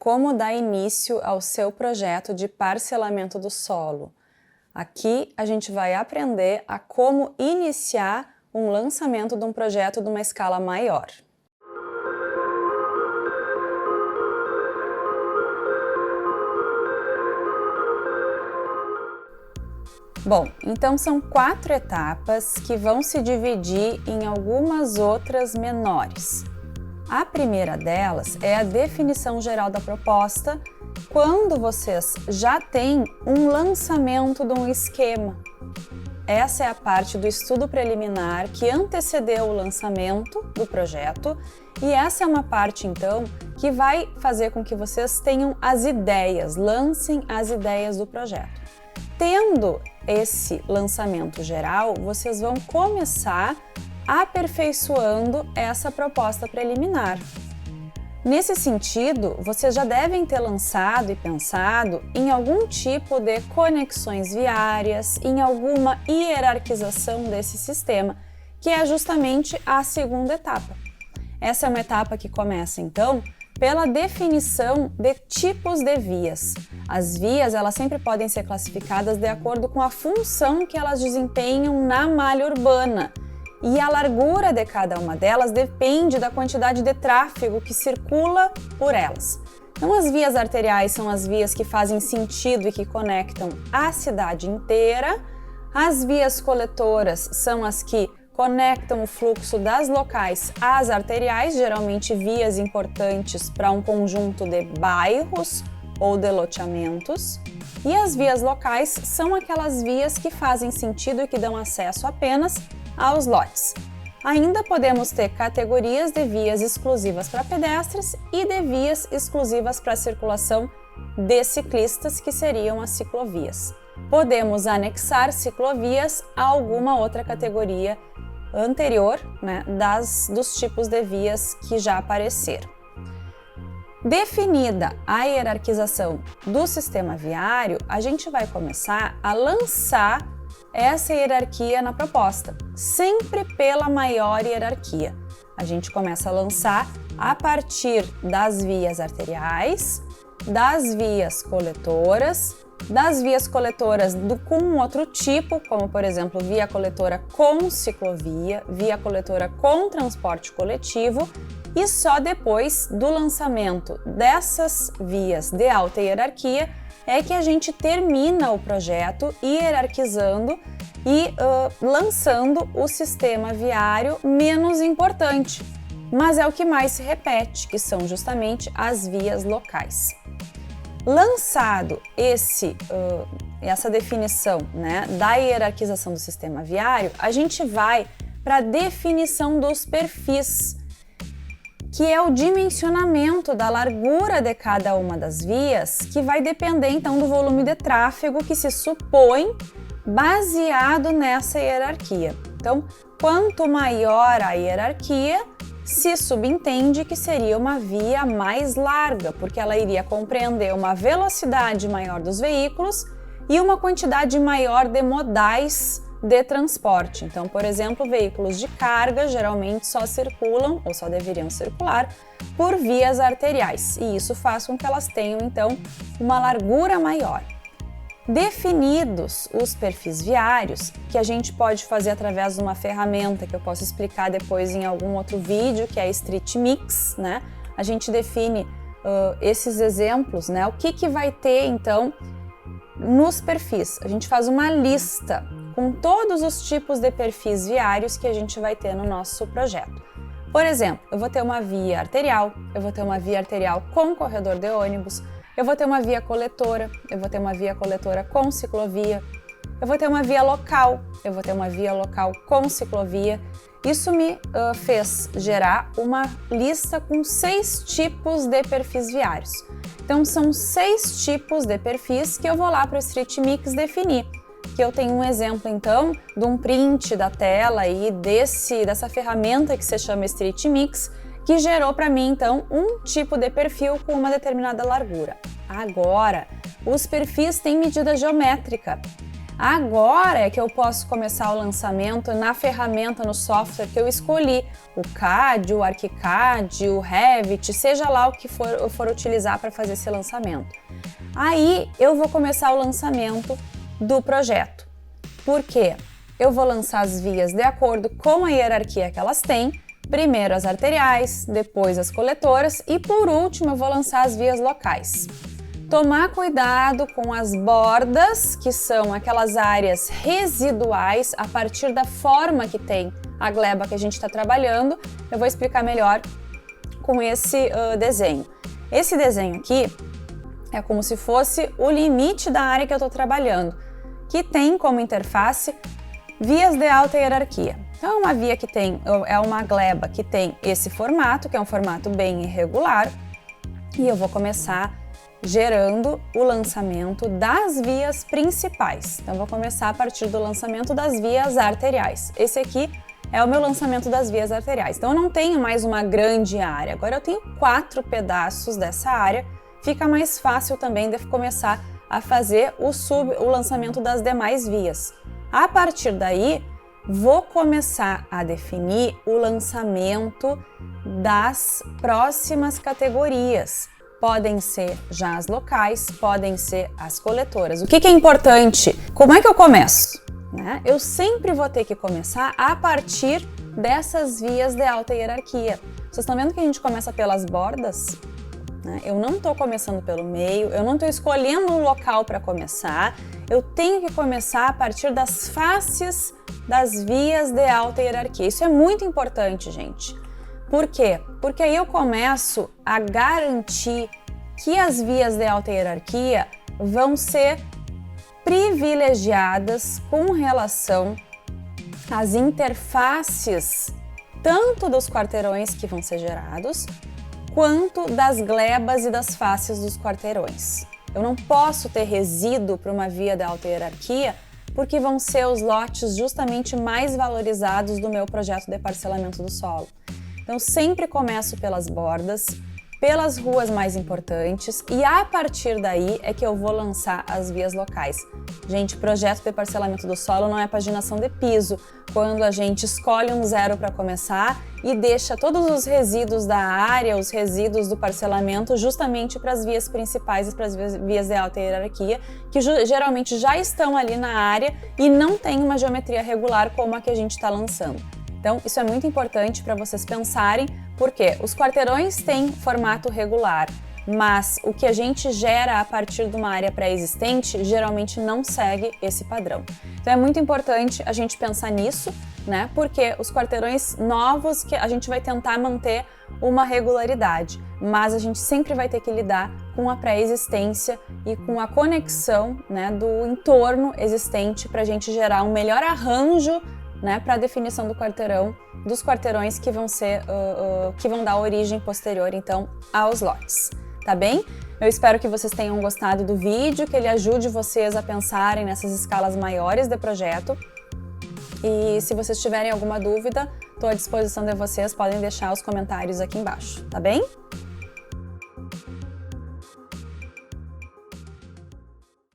como dar início ao seu projeto de parcelamento do solo. Aqui a gente vai aprender a como iniciar um lançamento de um projeto de uma escala maior. Bom, então são 4 etapas que vão se dividir em algumas outras menores. A primeira delas é a definição geral da proposta, quando vocês já têm um lançamento de um esquema. Essa é a parte do estudo preliminar que antecedeu o lançamento do projeto, e essa é uma parte, então, que vai fazer com que vocês tenham as ideias, lancem as ideias do projeto. Tendo esse lançamento geral, vocês vão começar aperfeiçoando essa proposta preliminar. Nesse sentido, vocês já devem ter lançado e pensado em algum tipo de conexões viárias, em alguma hierarquização desse sistema, que é justamente a segunda etapa. Essa é uma etapa que começa, então, pela definição de tipos de vias. As vias, elas sempre podem ser classificadas de acordo com a função que elas desempenham na malha urbana. E a largura de cada uma delas depende da quantidade de tráfego que circula por elas. Então, as vias arteriais são as vias que fazem sentido e que conectam a cidade inteira. As vias coletoras são as que conectam o fluxo das locais às arteriais, geralmente vias importantes para um conjunto de bairros ou de loteamentos. E as vias locais são aquelas vias que fazem sentido e que dão acesso apenas aos lotes. Ainda podemos ter categorias de vias exclusivas para pedestres e de vias exclusivas para circulação de ciclistas, que seriam as ciclovias. Podemos anexar ciclovias a alguma outra categoria anterior, dos tipos de vias que já apareceram. Definida a hierarquização do sistema viário, a gente vai começar a lançar essa hierarquia na proposta, sempre pela maior hierarquia. A gente começa a lançar a partir das vias arteriais, das vias coletoras com outro tipo, como por exemplo via coletora com ciclovia, via coletora com transporte coletivo, e só depois do lançamento dessas vias de alta hierarquia é que a gente termina o projeto hierarquizando e lançando o sistema viário menos importante, mas é o que mais se repete, que são justamente as vias locais. Lançado essa definição, da hierarquização do sistema viário, a gente vai para a definição dos perfis, que é o dimensionamento da largura de cada uma das vias, que vai depender então do volume de tráfego que se supõe baseado nessa hierarquia. Então, quanto maior a hierarquia, se subentende que seria uma via mais larga, porque ela iria compreender uma velocidade maior dos veículos e uma quantidade maior de modais de transporte. Então, por exemplo, veículos de carga geralmente só circulam, ou só deveriam circular, por vias arteriais, e isso faz com que elas tenham, então, uma largura maior. Definidos os perfis viários, que a gente pode fazer através de uma ferramenta que eu posso explicar depois em algum outro vídeo, que é a Street Mix, A gente define esses exemplos, O que vai ter, então, nos perfis. A gente faz uma lista com todos os tipos de perfis viários que a gente vai ter no nosso projeto. Por exemplo, eu vou ter uma via arterial, eu vou ter uma via arterial com corredor de ônibus, eu vou ter uma via coletora, eu vou ter uma via coletora com ciclovia, eu vou ter uma via local, eu vou ter uma via local com ciclovia. Isso me fez gerar uma lista com 6 tipos de perfis viários. Então, são 6 tipos de perfis que eu vou lá para o Street Mix definir. Que eu tenho um exemplo, então, de um print da tela e dessa ferramenta que se chama Street Mix, que gerou para mim, então, um tipo de perfil com uma determinada largura. Agora, os perfis têm medida geométrica. Agora é que eu posso começar o lançamento na ferramenta, no software que eu escolhi, o CAD, o ArchiCAD, o Revit, seja lá o que eu for utilizar para fazer esse lançamento. Aí eu vou começar o lançamento do projeto. Por quê? Eu vou lançar as vias de acordo com a hierarquia que elas têm, primeiro as arteriais, depois as coletoras e por último eu vou lançar as vias locais. Tomar cuidado com as bordas, que são aquelas áreas residuais a partir da forma que tem a gleba que a gente está trabalhando. Eu vou explicar melhor com esse desenho. Esse desenho aqui é como se fosse o limite da área que eu estou trabalhando, que tem como interface vias de alta hierarquia. Então, uma via que é uma gleba que tem esse formato, que é um formato bem irregular, e eu vou começar gerando o lançamento das vias principais. Então, vou começar a partir do lançamento das vias arteriais. Esse aqui é o meu lançamento das vias arteriais. Então, eu não tenho mais uma grande área. Agora, eu tenho 4 pedaços dessa área. Fica mais fácil também de começar a fazer o lançamento das demais vias. A partir daí, vou começar a definir o lançamento das próximas categorias. Podem ser já as locais, podem ser as coletoras. O que é importante? Como é que eu começo? Eu sempre vou ter que começar a partir dessas vias de alta hierarquia. Vocês estão vendo que a gente começa pelas bordas? Eu não estou começando pelo meio, eu não estou escolhendo um local para começar, eu tenho que começar a partir das faces das vias de alta hierarquia. Isso é muito importante, gente. Por quê? Porque aí eu começo a garantir que as vias de alta hierarquia vão ser privilegiadas com relação às interfaces tanto dos quarteirões que vão ser gerados, quanto das glebas e das faces dos quarteirões. Eu não posso ter resíduo para uma via de alta hierarquia, porque vão ser os lotes justamente mais valorizados do meu projeto de parcelamento do solo. Então, sempre começo pelas bordas, pelas ruas mais importantes e a partir daí é que eu vou lançar as vias locais. Gente, projeto de parcelamento do solo não é paginação de piso, quando a gente escolhe um zero para começar e deixa todos os resíduos da área, os resíduos do parcelamento justamente para as vias principais e para as vias de alta hierarquia, que geralmente já estão ali na área e não tem uma geometria regular como a que a gente está lançando. Então, isso é muito importante para vocês pensarem, porque os quarteirões têm formato regular, mas o que a gente gera a partir de uma área pré-existente geralmente não segue esse padrão. Então, é muito importante a gente pensar nisso, porque os quarteirões novos que a gente vai tentar manter uma regularidade, mas a gente sempre vai ter que lidar com a pré-existência e com a conexão do entorno existente para a gente gerar um melhor arranjo para a definição do quarteirão, dos quarteirões que vão ser, que vão dar origem posterior, então, aos lotes, tá bem? Eu espero que vocês tenham gostado do vídeo, que ele ajude vocês a pensarem nessas escalas maiores de projeto. E se vocês tiverem alguma dúvida, estou à disposição de vocês, podem deixar os comentários aqui embaixo, tá bem?